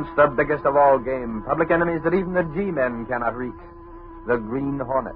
announced the biggest of all game, public enemies that even the G-men cannot reach, the Green Hornet.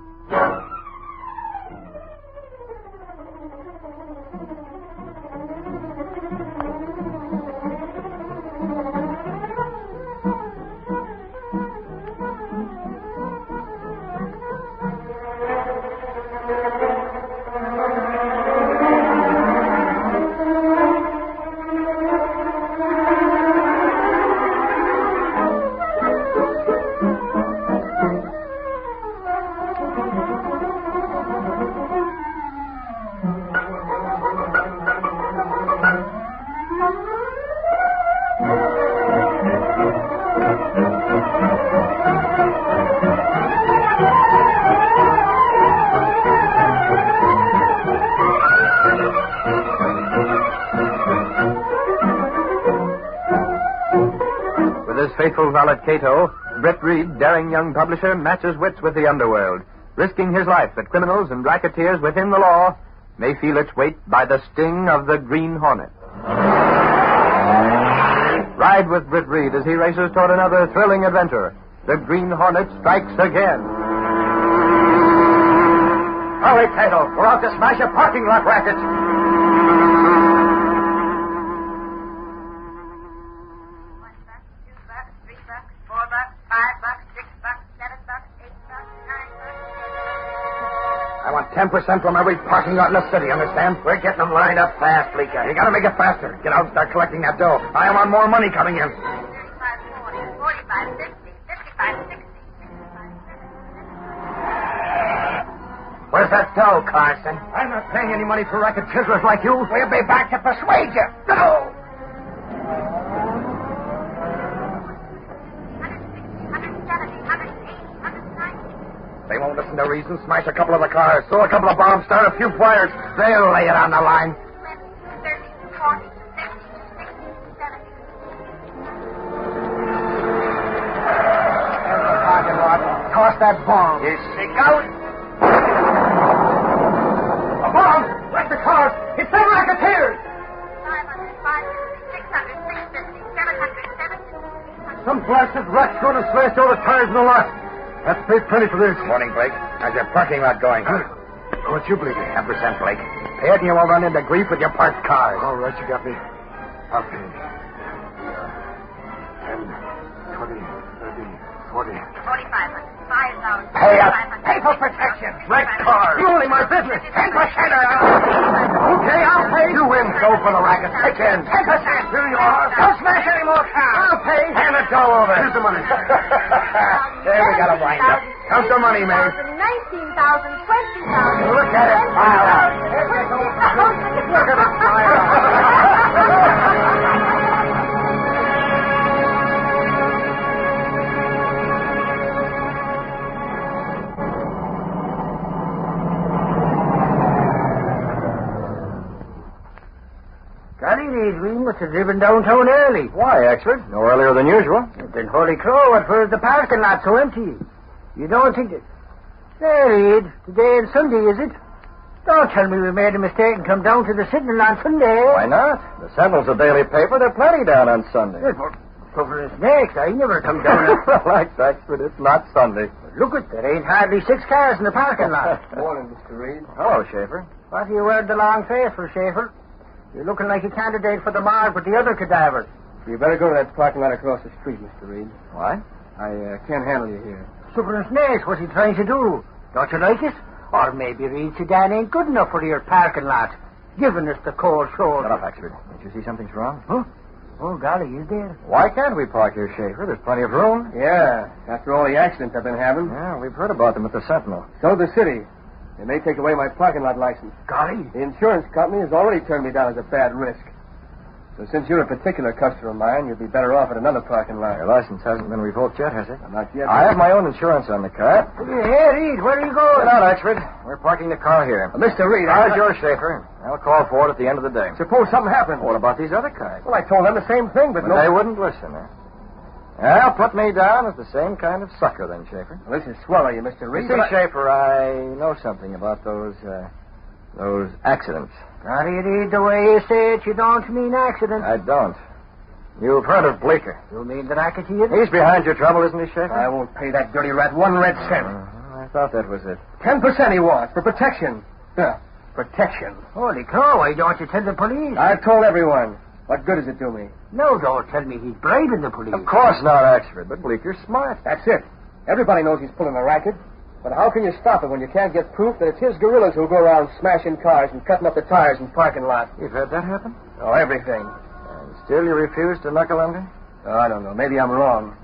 Faithful valet Cato, Britt Reid, daring young publisher, matches wits with the underworld, risking his life that criminals and racketeers within the law may feel its weight by the sting of the Green Hornet. Ride with Britt Reid as he races toward another thrilling adventure. The Green Hornet strikes again. Hurry, Cato. We're out to smash a parking lot racket. I want 10% from every parking lot in the city, understand? We're getting them lined up fast, Bleeker. You gotta make it faster. Get out and start collecting that dough. I want more money coming in. 35, 40, 45, 50, 55, 60. Where's that dough, Carson? I'm not paying any money for racket chiselers like you. We'll be back to persuade you. No! 170, 180, 190. They won't listen to reason. Smash a couple of the cars. Throw a couple of bombs. Start a few fires. They'll lay it on the line. 20, 30, 40, 50, 60, 70. There's the parking lot. Toss that bomb. You stick out. A bomb! Wreck the cars! It's them racketeers! 500, 550, 600, 650, 700, 700. Some blasted rat's going to smash all the tires in the lot. That's paid plenty for this. Morning, Blake. How's your parking lot going? What's you, Blake? 10%, Blake. Pay it and you won't run into grief with your parked cars. All right, you got me. I'll pay. 10, 20, 30, 40. 4,500, 5,000. Pay up. 500. Pay for protection. Wrecked cars. You're only my business. 10%. Okay, I'll pay. You win. Go for the racket. Take in. 10%. Here you are. Don't smash any more cars. I'll pay. Hand the dough over. Here's the money. There, we got a wind up. Count the money, May. 19,000, 20,000. Look at it. Pile up. Look at it. Pile up. Golly, we must have driven downtown early. Why, Exford? No earlier than usual. Then holy crow, at first the parking lot so empty. You don't think that... There, Reid. Today and Sunday, is it? Don't tell me we made a mistake and come down to the Sentinel on Sunday. Why not? The Sentinel's a daily paper. There are plenty down on Sunday. Yes, but for the snakes, I never come down. Like Exford, it's not Sunday. Look it, there ain't hardly 6 cars in the parking lot. Morning, Mr. Reid. Hello, Schaefer. What are you wearing the long face for, Schaefer? You're looking like a candidate for the morgue with the other cadavers. You better go to that parking lot across the street, Mr. Reid. Why? I can't handle you here. Super snakes, what's he trying to do? Don't you like it? Or maybe Reid Sedan ain't good enough for your parking lot, giving us the cold shoulder. Shut up, Exford. Don't you see something's wrong? Huh? Oh, golly, is there? Why can't we park here, Schaefer? There's plenty of room. Yeah, after all the accidents I've been having. Yeah, we've heard about them at the Sentinel. So the city. They may take away my parking lot license. Golly. The insurance company has already turned me down as a bad risk. So since you're a particular customer of mine, you'll be better off at another parking lot. Your license hasn't been revoked yet, has it? Not yet. I have my own insurance on the car. Hey, Reid, where are you going? Get out, Exford. We're parking the car here. Mr. Reid, How's yours, Schaefer? I'll call for it at the end of the day. Suppose something happened. What about these other cars? Well, I told them the same thing, but no... They wouldn't listen, huh? Well, put me down as the same kind of sucker, then, Schaefer. Well, this is swell of you, Mr. Reid. You see, Schaefer, I know something about those accidents. Golly, Reid, the way you say it, you don't mean accident. I don't. You've heard of Bleeker. You mean the racketeer? He's behind your trouble, isn't he, Schaefer? I won't pay that dirty rat 1 red cent. I thought that was it. 10% he wants for protection. Protection. Holy cow, why don't you tell the police? I've told everyone. What good does it do me? No, don't tell me he's bribing the police. Of course not, Axford, but Bleeker's smart. That's it. Everybody knows he's pulling a racket. But how can you stop it when you can't get proof that it's his guerrillas who go around smashing cars and cutting up the tires in parking lots? You've had that happen? Oh, everything. And still you refuse to knuckle under? Oh, I don't know. Maybe I'm wrong.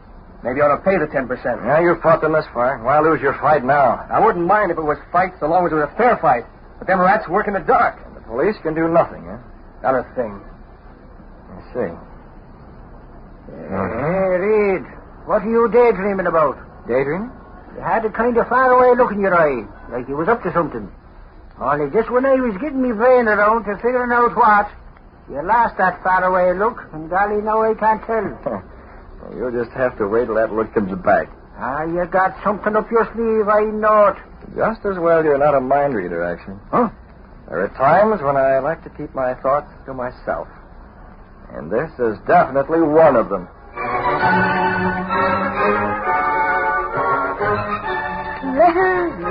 Maybe I ought to pay the 10%. Yeah, you've fought them this far. Why lose your fight now? I wouldn't mind if it was fight so long as it was a fair fight. But them rats work in the dark. And the police can do nothing, huh? Not a thing. I see. Hey, Reid, what are you daydreaming about? Daydreaming? You had a kind of faraway look in your eye, like you was up to something. Only just when I was getting me brain around to figuring out what, you lost that faraway look, and golly, now I can't tell. Well, you'll just have to wait till that look comes back. You got something up your sleeve, I know it. Just as well you're not a mind reader, actually. Huh? There are times when I like to keep my thoughts to myself. And this is definitely one of them.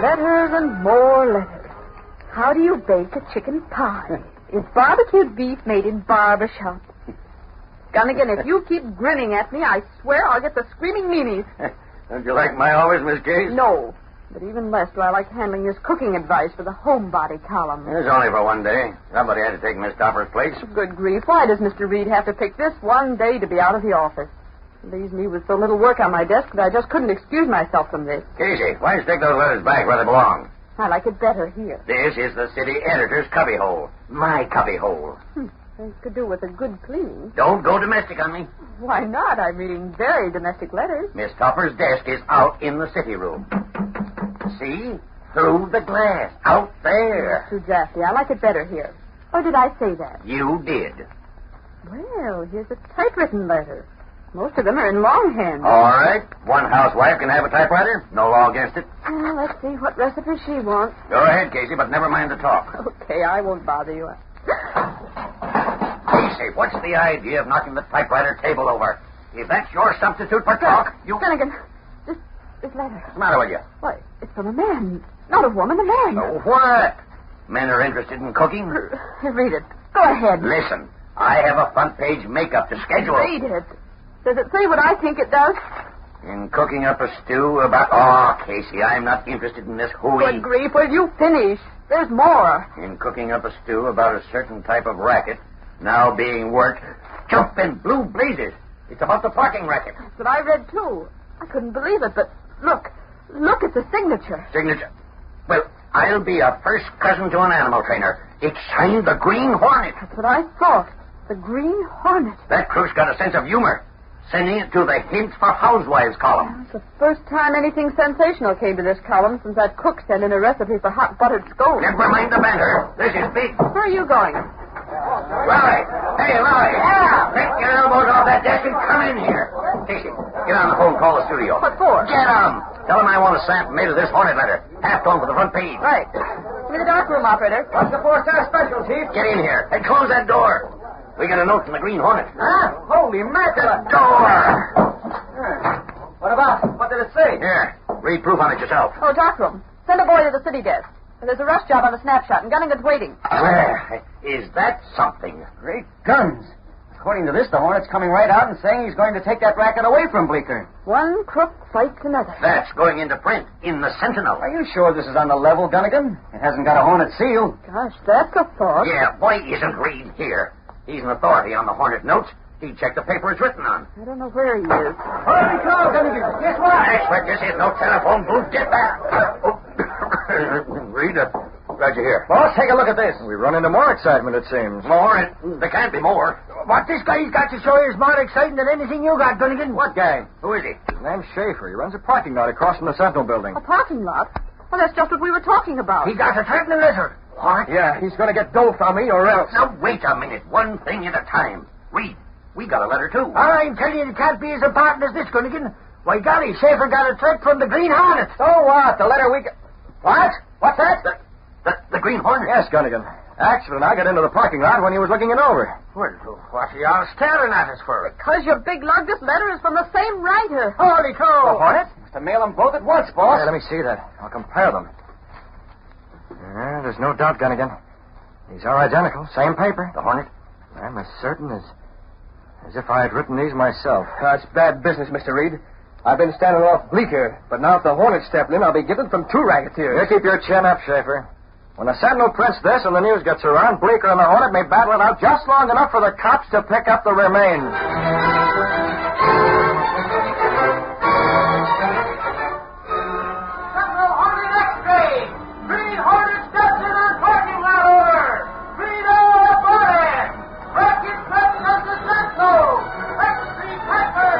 Letters, and more letters. How do you bake a chicken pie? Is barbecued beef made in barber shop? Gunnigan, if you keep grinning at me, I swear I'll get the screaming meanies. Don't you like my always, Miss Case? No, but even less do I like handling this cooking advice for the homebody column. It's only for one day. Somebody had to take Miss Topper's place. Good grief, why does Mr. Reid have to pick this one day to be out of the office? It leaves me with so little work on my desk that I just couldn't excuse myself from this. Casey, why don't you stick those letters back where they belong? I like it better here. This is the city editor's cubbyhole. My cubbyhole. Things could do with a good cleaning. Don't go domestic on me. Why not? I'm reading very domestic letters. Miss Topper's desk is out in the city room. See? Through the glass. Out there. Too drafty. I like it better here. Or did I say that? You did. Well, here's a typewritten letter. Most of them are in longhand. All right. One housewife can have a typewriter. No law against it. Well, let's see what recipe she wants. Go ahead, Casey, but never mind the talk. Okay, I won't bother you. Casey, what's the idea of knocking the typewriter table over? If that's your substitute for talk, you... Gunnigan, this letter. What's the matter with you? Why, it's from a man. Not a woman, a man. So what? Men are interested in cooking? Read it. Go ahead. Listen, I have a front-page makeup to schedule. Read it. Does it say what I think it does? In cooking up a stew about... Oh, Casey, I'm not interested in this hooey. Good grief, will you finish? There's more. In cooking up a stew about a certain type of racket now being worked. Jump in blue blazes. It's about the parking racket. That's what I read, too. I couldn't believe it, but look. Look at the signature. Signature? Well, I'll be a first cousin to an animal trainer. It's signed the Green Hornet. That's what I thought. The Green Hornet. That crew's got a sense of humor. Sending it to the Hints for Housewives column. It's the first time anything sensational came to this column since that cook sent in a recipe for hot buttered scones. Never mind the banter. This is big. Where are you going? Lolly! Hey, Lolly! Yeah! Take your elbows off that desk and come in here. Casey, get on the phone, call the studio. What for? Get on. Tell them I want a sample made of this Hornet letter. Half tone for the front page. Right. Give me the dark room, operator. What's the 4-star special, Chief? Get in here and close that door. We got a note from the Green Hornet. Huh? Holy mackerel. Door! What about? What did it say? Here, read proof on it yourself. Oh, dark room. Send a boy to the city desk. There's a rush job on the snapshot, and Gunnigan's waiting. Well, is that something? Great guns. According to this, the Hornet's coming right out and saying he's going to take that racket away from Bleeker. One crook fights another. That's going into print in the Sentinel. Are you sure this is on the level, Gunnigan? It hasn't got a Hornet seal. Gosh, that's a thought. Yeah, boy, isn't Reid here. He's an authority on the Hornet notes. He'd check the paper it's written on. I don't know where he is. Holy cow, Gunnigan. Guess what? I expect this is no telephone booth. Get back. Reid, glad you're here. Boss, take a look at this. We run into more excitement, it seems. More? There can't be more. What this guy's got to show you is more exciting than anything you got, Gunnigan. What guy? Who is he? His name's Schaefer. He runs a parking lot across from the Sentinel building. A parking lot? Well, that's just what we were talking about. He got a threatening letter. What? Yeah, he's going to get dough from me or else. Now, wait a minute. One thing at a time. Reid, we got a letter, too. I'm telling you, it can't be as important as this, Gunnigan. Why, golly, Schaefer got a threat from the Green Hornet. So what? The letter we got... What? What's that? The Green Hornet. Yes, Gunnigan. Axel and I got into the parking lot when he was looking it over. Well, what are y'all staring at us for? Because your big lug, this letter is from the same writer. Holy cow! The Hornet? To mail them both at once, boss. Let me see that. I'll compare them. There's no doubt, Gunnigan. These are identical. Same paper. The Hornet? I'm as certain as if I had written these myself. That's bad business, Mr. Reid. I've been standing off Bleecker, but now if the Hornet stepped in, I'll be given from two racketeers. You keep your chin up, Schaefer. When the Sentinel prints this and the news gets around, Bleecker and the Hornet may battle it out just long enough for the cops to pick up the remains. Sentinel Hornet X-ray! Green Hornet steps in our parking lot order! Green Hornet body! Bracket present as the Sentinel! X-ray Piper!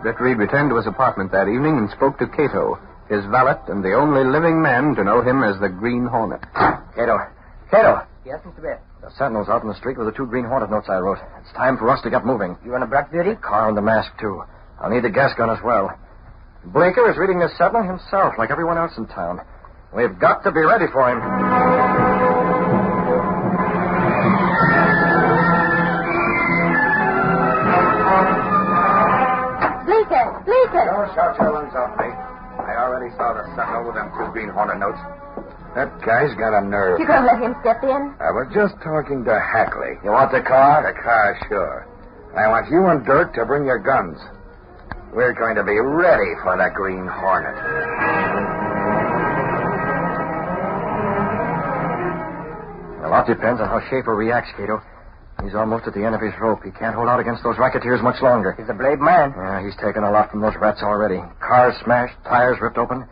Britt Reid returned to his apartment that evening and spoke to Cato, his valet and the only living man to know him as the Green Hornet. Cato! Cato! Yes, Mr. Britt. The Sentinel's out in the street with the 2 Green Hornet notes I wrote. It's time for us to get moving. You want a black beauty? The car and the mask, too. I'll need the gas gun as well. Bleecker is reading the Sentinel himself, like everyone else in town. We've got to be ready for him. Bleecker! Don't shout your lungs off, mate. I already saw the Sentinel with them 2 Green Hornet notes. That guy's got a nerve. You gonna let him step in? I was just talking to Hackley. You want the car? The car, sure. I want you and Dirk to bring your guns. We're going to be ready for the Green Hornet. A lot depends on how Schaefer reacts, Cato. He's almost at the end of his rope. He can't hold out against those racketeers much longer. He's a brave man. Yeah, he's taken a lot from those rats already. Cars smashed, tires ripped open.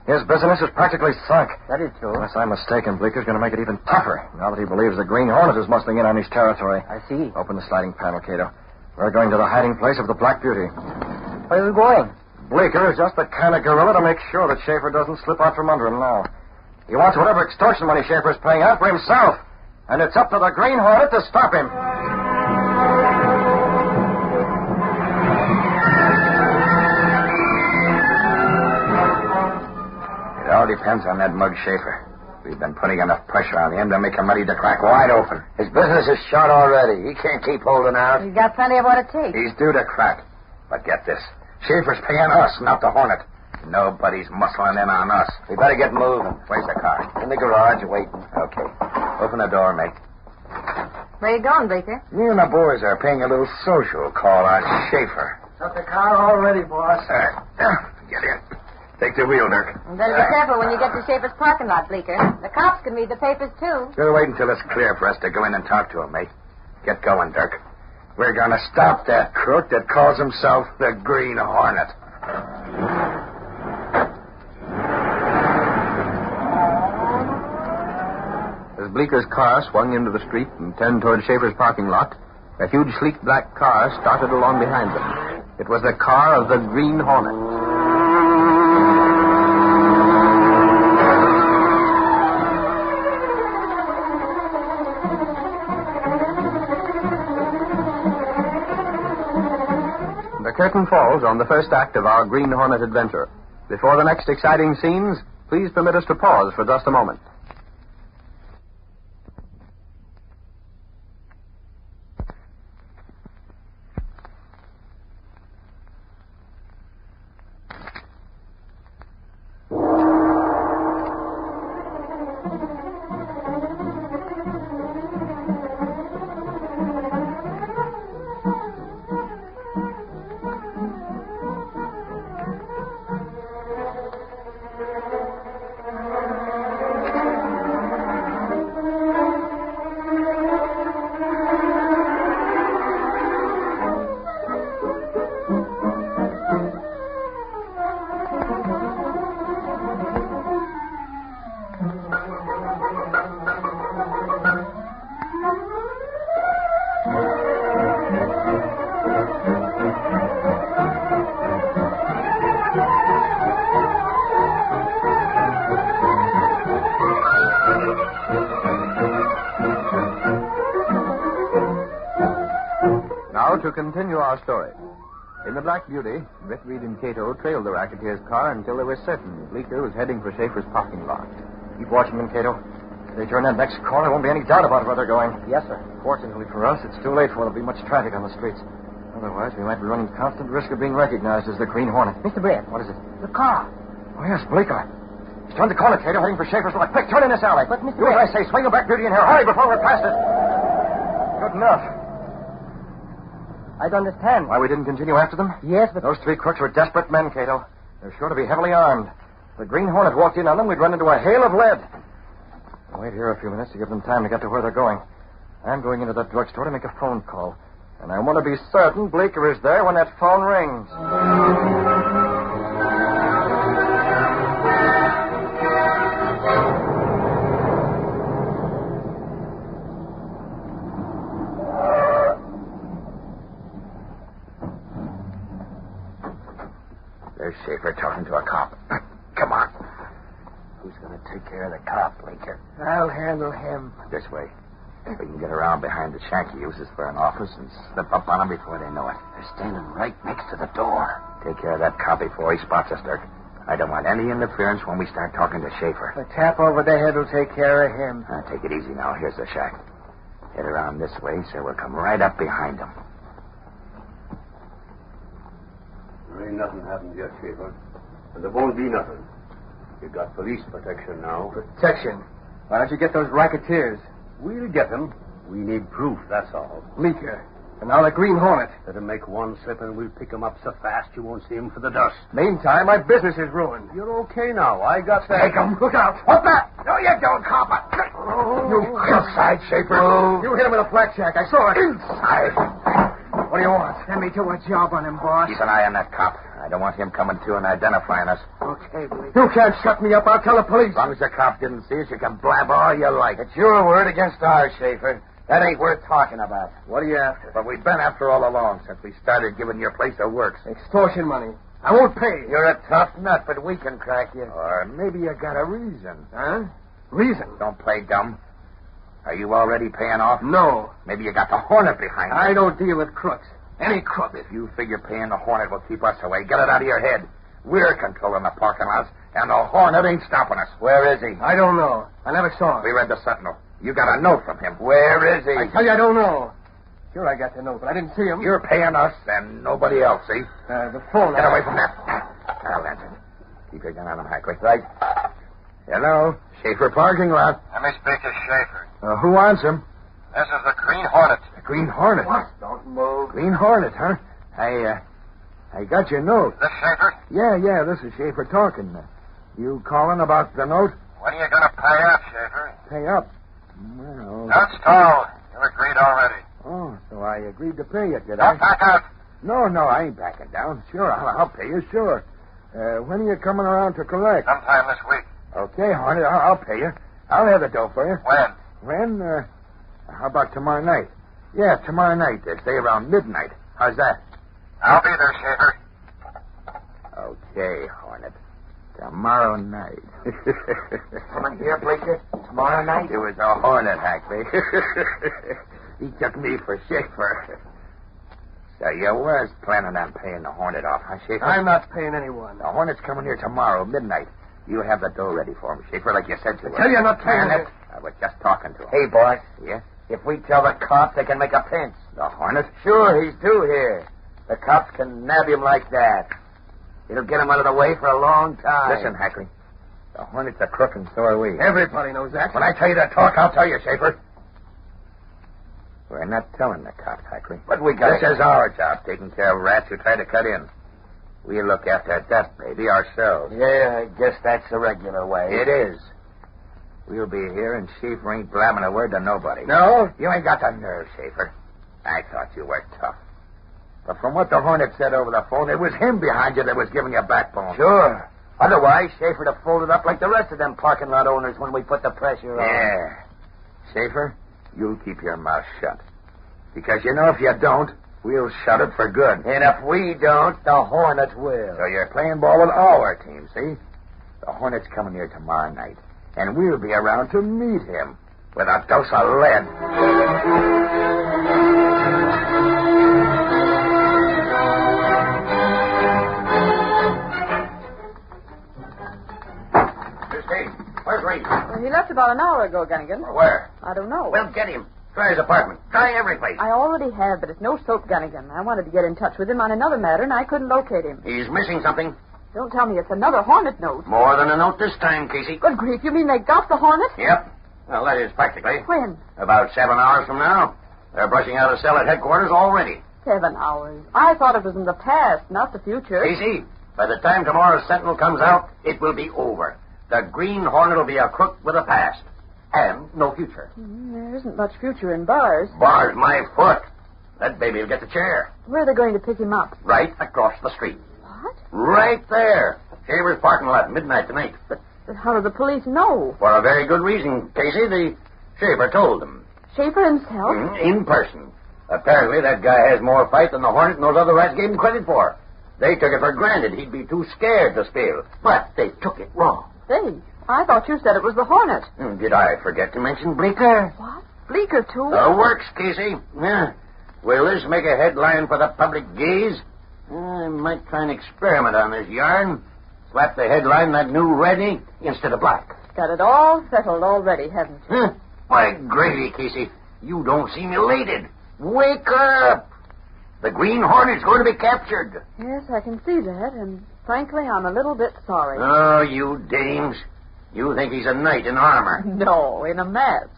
His business is practically sunk. That is true. Unless I'm mistaken, Bleeker's going to make it even tougher now that he believes the Green Hornet is muscling in on his territory. I see. Open the sliding panel, Cato. We're going to the hiding place of the Black Beauty. Where are we going? Bleecker is just the kind of gorilla to make sure that Schaefer doesn't slip out from under him now. He wants whatever extortion money Schaefer's paying out for himself. And it's up to the Green Hornet to stop him. It all depends on that mug Schaefer. We've been putting enough pressure on him to make him ready to crack wide open. His business is shot already. He can't keep holding out. He's got plenty of what it takes. He's due to crack. But get this. Schaefer's paying us, not the Hornet. Nobody's muscling in on us. We better get moving. Where's the car? In the garage, waiting. Okay. Open the door, mate. Where you going, Bleecker? Me and the boys are paying a little social call on Schaefer. Got the car all ready, boss. Get in. Take the wheel, Dirk. And better be careful when you get to Schaefer's parking lot, Bleecker. The cops can read the papers, too. We'll wait until it's clear for us to go in and talk to him, mate. Get going, Dirk. We're going to stop that crook that calls himself the Green Hornet. As Bleeker's car swung into the street and turned toward Schaefer's parking lot, a huge, sleek black car started along behind them. It was the car of the Green Hornet. The curtain falls on the first act of our Green Hornet adventure. Before the next exciting scenes, please permit us to pause for just a moment. Now to continue our story. In the Black Beauty, Britt Reid and Cato trailed the racketeer's car until they were certain Bleecker was heading for Schaefer's parking lot. Keep watching them, Cato. If they turn that next corner, there won't be any doubt about where they're going. Yes, sir. Fortunately for us, it's too late for there'll be much traffic on the streets. Otherwise, we might be running constant risk of being recognized as the Green Hornet. Mr. Britt. What is it? The car. Oh, yes, Bleecker. He's turned the corner, Cato, heading for Schaefer's lot. Quick, turn in this alley. But, Mr. Do as I say. Swing your back beauty in here. Hurry before we're past it. Good enough. I don't understand. Why we didn't continue after them? Yes, but... Those three crooks were desperate men, Cato. They're sure to be heavily armed. If the Green Hornet walked in on them, we'd run into a hail of lead. I'll wait here a few minutes to give them time to get to where they're going. I'm going into that drugstore to make a phone call. And I want to be certain Bleecker is there when that phone rings. There's Schaefer talking to a cop. Come on. Who's going to take care of the cop, Bleecker? I'll handle him. This way. We can get around behind the shack he uses for an office and slip up on them before they know it. They're standing right next to the door. Take care of that cop before he spots us, Dirk. I don't want any interference when we start talking to Schaefer. A tap over the head will take care of him. Take it easy now. Here's the shack. Head around this way so we'll come right up behind him. There ain't nothing happened yet, Schaefer. And there won't be nothing. You got police protection now. Protection? Why don't you get those racketeers? We'll get them. We need proof, that's all. Bleecker. And now the Green Hornet. Let him make one slip and we'll pick him up so fast you won't see him for the dust. Meantime, my business is ruined. You're okay now. I got that. Take him. Look out. What the? No, you don't, copper. You inside, Schaefer. You hit him with a blackjack. I saw it. Inside. What do you want? Send me to a job on him, boss. Keep an eye on that cop. I don't want him coming to and identifying us. Okay, Bleecker. You can't shut me up. I'll tell the police. As long as the cop didn't see us, you can blab all you like. It's your word against ours, Schaefer. That ain't worth talking about. What are you after? But we've been after all along since we started giving your place a works. Extortion money. I won't pay. You're a tough nut, but we can crack you. Or maybe you got a reason. Huh? Reason? Don't play dumb. Are you already paying off? No. Maybe you got the Hornet behind you. I don't deal with crooks. Any crook. If you figure paying the Hornet will keep us away, get it out of your head. We're controlling the parking lots, and the Hornet ain't stopping us. Where is he? I don't know. I never saw him. We read the Sentinel. You got a note from him. Where is he? I tell you, I don't know. Sure, I got the note, but I didn't see him. You're paying us and nobody else, see? The phone. Get away from that. I'll answer. Keep your gun on him, Hackley. Right. Hello. Schaefer parking lot. Let me speak to Schaefer. Who wants him? This is the Green Hornet. The Green Hornet. What? Don't move. Green Hornet, huh? I got your note. This Schaefer? Yeah, this is Schaefer talking. You calling about the note? When are you going to pay up, Schaefer? Pay up. Well... Don't stall. You agreed already. Oh, so I agreed to pay you, did Now I? back out. No, I ain't backing down. Sure, I'll pay you, sure. When are you coming around to collect? Sometime this week. Okay, Hornet, I'll pay you. I'll have the dough for you. When? When? How about tomorrow night? Yeah, tomorrow night. Say around midnight. How's that? I'll be there, Schaefer. Okay, Hornet. Tomorrow night. Coming here, Bleecker? Tomorrow night? It was a Hornet, Hackley. He took me for Schaefer. So you was planning on paying the Hornet off, huh, Schaefer? I'm not paying anyone. The Hornet's coming here tomorrow, midnight. You have the dough ready for him, Schaefer, like you said you would. Tell you I'm not paying it. I was just talking to him. Hey, boss. Yeah? If we tell the cops, they can make a pinch. The Hornet? Sure, he's due here. The cops can nab him like that. It'll get him out of the way for a long time. Listen, Hackley. The Hornet's a crook, and so are we. Everybody knows that. When I tell you to talk, I'll tell you, Schaefer. We're not telling the cops, Hackley. But we got... This is our job, taking care of rats who try to cut in. We look after that baby ourselves. Yeah, I guess that's the regular way. It is. We'll be here, and Schaefer ain't blabbing a word to nobody. No? You ain't got the nerve, Schaefer. I thought you were tough. But from what the Hornet said over the phone, it was him behind you that was giving you backbone. Sure. Otherwise, Schaefer'd have folded up like the rest of them parking lot owners when we put the pressure on. Yeah. Schaefer, you'll keep your mouth shut. Because you know if you don't, we'll shut it for good. And if we don't, the Hornet will. So you're playing ball with all our teams, see? The Hornet's coming here tomorrow night, and we'll be around to meet him with a dose of lead. about an hour ago, Gunnigan. Where? I don't know. Well, get him. Try his apartment. Try every place. I already have, but it's no soap, Gunnigan. I wanted to get in touch with him on another matter, and I couldn't locate him. He's missing something. Don't tell me it's another Hornet note. More than a note this time, Casey. Good grief, you mean they got the Hornet? Yep. Well, that is practically. When? About 7 hours from now. They're brushing out a cell at headquarters already. 7 hours. I thought it was in the past, not the future. Casey, by the time tomorrow's Sentinel comes out, it will be over. The Green Hornet will be a crook with a past. And no future. There isn't much future in bars. Bars my foot. That baby will get the chair. Where are they going to pick him up? Right across the street. What? Right there. Shaver's parking lot, midnight tonight. But how do the police know? For a very good reason, Casey. The Shaver told them. Schaefer himself? In person. Apparently, that guy has more fight than the Hornet and those other rats gave him credit for. They took it for granted he'd be too scared to steal. But they took it wrong. They? I thought you said it was the Hornet. Did I forget to mention Bleecker? What? Bleecker, too? Works, Casey. Yeah. Will this make a headline for the public gaze? I might try an experiment on this yarn. Slap the headline that new red ink instead of black. Got it all settled already, haven't you? By gravy, Casey. You don't seem elated. Wake up! The Green Hornet's going to be captured. Yes, I can see that, and frankly, I'm a little bit sorry. Oh, you dames. You think he's a knight in armor. No, in a mask.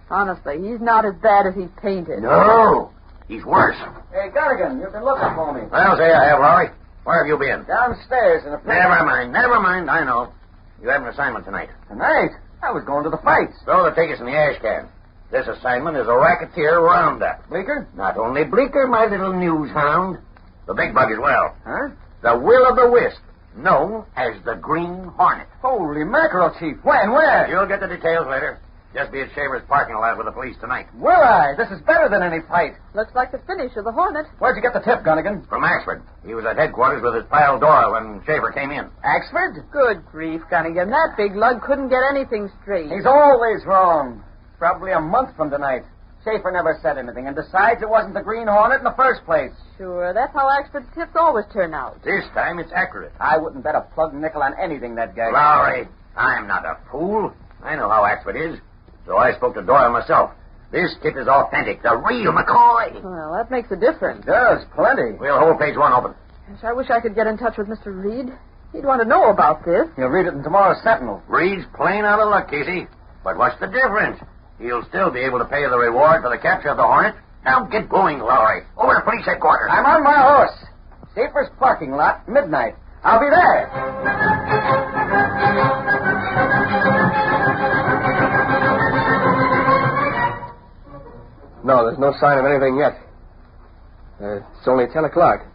Honestly, he's not as bad as he's painted. No, he's worse. Hey, Gunnigan, you've been looking for me. Well, say I have, Lowry. Where have you been? Downstairs in a place. Never mind, I know. You have an assignment tonight. Tonight? I was going to the fights. Throw the tickets in the ash can. This assignment is a racketeer roundup. Bleecker? Not only Bleecker, my little news hound. The big bug as well. Huh? The will-o'-the-wisp, known as the Green Hornet. Holy mackerel, Chief. When? Where? You'll get the details later. Just be at Shaver's parking lot with the police tonight. Will I? This is better than any fight. Looks like the finish of the Hornet. Where'd you get the tip, Gunnigan? From Axford. He was at headquarters with his pal Doyle when Shaver came in. Axford? Good grief, Gunnigan. That big lug couldn't get anything straight. He's always wrong. Probably a month from tonight. Schaefer never said anything, and besides, it wasn't the Green Hornet in the first place. Sure, that's how Axford's tips always turn out. This time it's accurate. I wouldn't bet a plug nickel on anything that guy... Lowry, I'm not a fool. I know how Axford is. So I spoke to Doyle myself. This tip is authentic, the real McCoy. Well, that makes a difference. It does, plenty. We'll hold page 1 open. Gosh, I wish I could get in touch with Mr. Reid. He'd want to know about this. You'll read it in tomorrow's Sentinel. Reed's plain out of luck, Casey. But what's the difference? He'll still be able to pay the reward for the capture of the Hornet. Now get going, Lowry. Over to police headquarters. I'm on my horse. Schaefer's parking lot, midnight. I'll be there. No, there's no sign of anything yet. It's only 10 o'clock.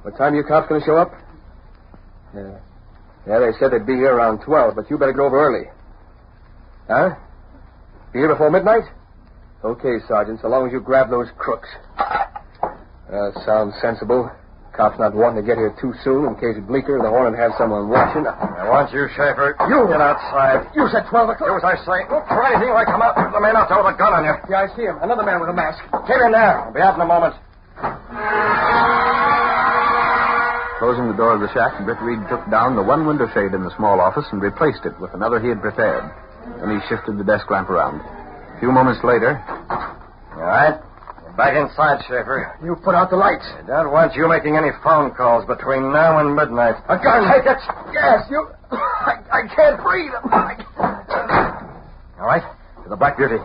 What time are you cops going to show up? Yeah, they said they'd be here around 12, but you better get over early. Huh? Be here before midnight? Okay, Sergeant, so long as you grab those crooks. Sounds sensible. Cops not wanting to get here too soon in case Bleecker and the Hornet have someone watching. I want you, Schaefer. You get outside. You said 12 o'clock. Do as I say. Don't try anything when I come out. The man out there with a gun on you. Yeah, I see him. Another man with a mask. Get in there. I'll be out in a moment. Closing the door of the shack, Britt Reid took down the one window shade in the small office and replaced it with another he had prepared. Then he shifted the desk lamp around. A few moments later... All right. We're back inside, Schaefer. You put out the lights. I don't want you making any phone calls between now and midnight. A gun. Take it. Yes, you... I can't breathe. All right. To the Black Beauty.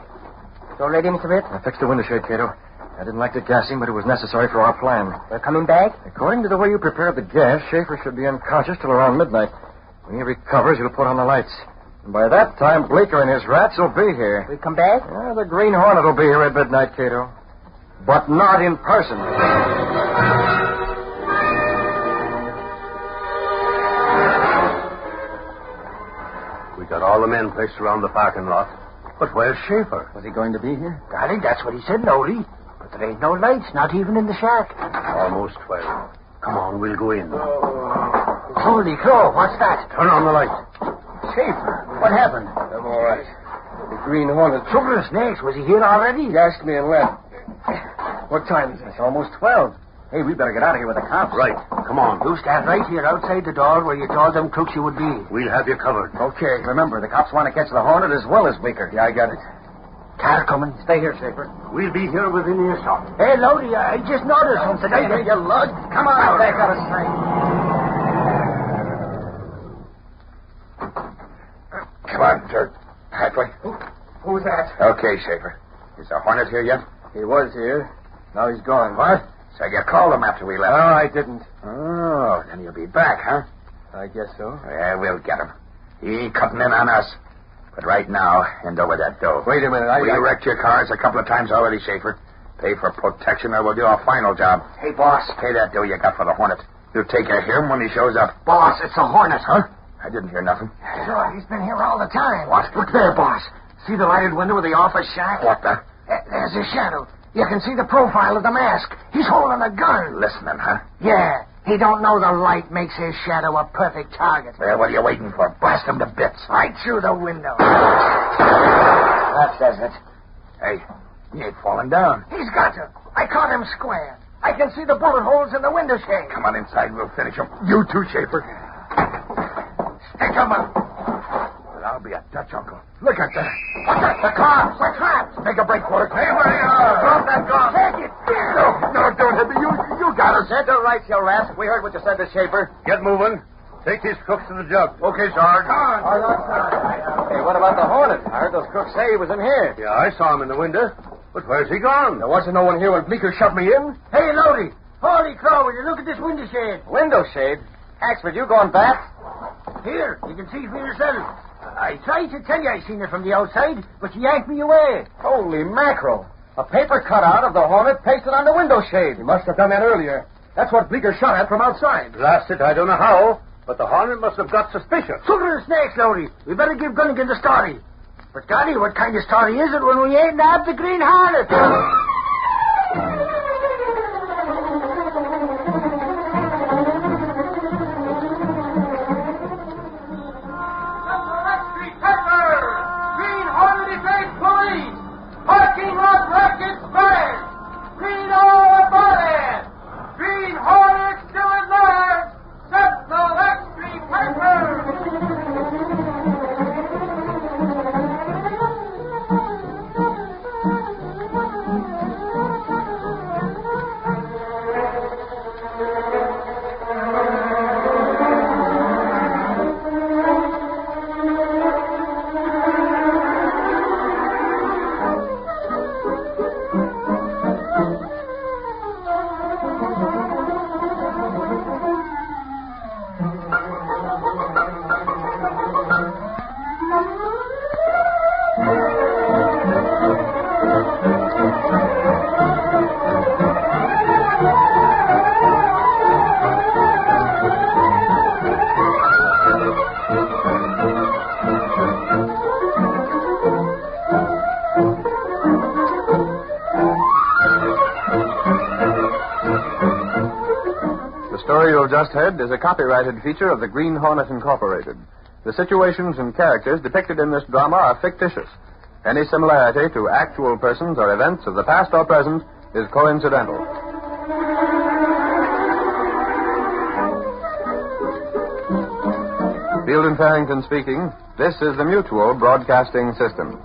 So ready, Mr. Britt? I fixed the window shade, Cato. I didn't like to gas him, but it was necessary for our plan. They're coming back? According to the way you prepared the gas, Schaefer should be unconscious till around midnight. When he recovers, he'll put on the lights. And by that time, Bleecker and his rats will be here. We come back? Yeah, the Green Hornet will be here at midnight, Cato. But not in person. We got all the men placed around the parking lot. But where's Schaefer? Was he going to be here? Darling, that's what he said, Lowry. But there ain't no lights, not even in the shack. Almost 12. Come on, we'll go in. Holy crow, what's that? Turn on the light. Schaefer, what happened? I'm all right. The Green Hornet. Sugar snakes, was he here already? He asked me and left. What time is it? It's almost 12. Hey, we better get out of here with the cops. Right. Come on. You stand right here outside the door where you told them crooks you would be. We'll have you covered. Okay, remember, the cops want to catch the Hornet as well as Bleeker. Yeah, I got it. Car coming. Stay here, Schaefer. We'll be here within earshot. Hey, Lodi, I just noticed something. Stay there, you lug. Come on. Back out of sight. Come on, Dirk. Halfway. Who's that? Okay, Schaefer. Is the Hornet here yet? He was here. Now he's gone. What? So you called him after we left? No, I didn't. Oh, then he'll be back, huh? I guess so. Yeah, we'll get him. He ain't cutting in on us. But right now, hand over that dough. Wait a minute. We wrecked your cars a couple of times already, Schaefer. Pay for protection or we'll do a final job. Hey, boss. Pay that dough you got for the Hornet. You'll take care of him when he shows up. Boss, it's a Hornet. Huh? I didn't hear nothing. Sure, he's been here all the time. What? Look there, boss. See the lighted window of the office shack? What the? There's his shadow. You can see the profile of the mask. He's holding a gun. Listening, huh? Yeah. He don't know the light makes his shadow a perfect target. Well, what are you waiting for? Blast him to bits. Right through the window. That says it. Hey, he ain't falling down. He's got to. I caught him square. I can see the bullet holes in the window shade. Come on inside. We'll finish him. You too, Schaefer. Stick him up. Well, I'll be a Dutch uncle. Look at that. The cops. We're trapped. Make a break for it. Hey, where you are? Drop that gun. Take it. No, don't hit me. You got us. Set the right, you rasp. We heard what you said to Schaefer. Get moving. Take these crooks to the jug. Okay, Sarge. Hey, what about the Hornet? I heard those crooks say he was in here. Yeah, I saw him in the window. But where's he gone? There wasn't no one here when Bleeker shoved me in. Hey, Lodi. Holy crow, will you look at this window shade? Window shade? Axford, you going back? Here, you can see for yourself. I tried to tell you I seen it from the outside, but you yanked me away. Holy mackerel. A paper cutout of the Hornet pasted on the window shade. He must have done that earlier. That's what Bleeker shot at from outside. Blast it, I don't know how, but the Hornet must have got suspicious. Sugar and snakes, Lodi. We better give Gunnigan the story. But, Daddy, what kind of story is it when we ain't nabbed the Green Hornet? The story you have just heard is a copyrighted feature of the Green Hornet Incorporated. The situations and characters depicted in this drama are fictitious. Any similarity to actual persons or events of the past or present is coincidental. Field and Farrington speaking. This is the Mutual Broadcasting System.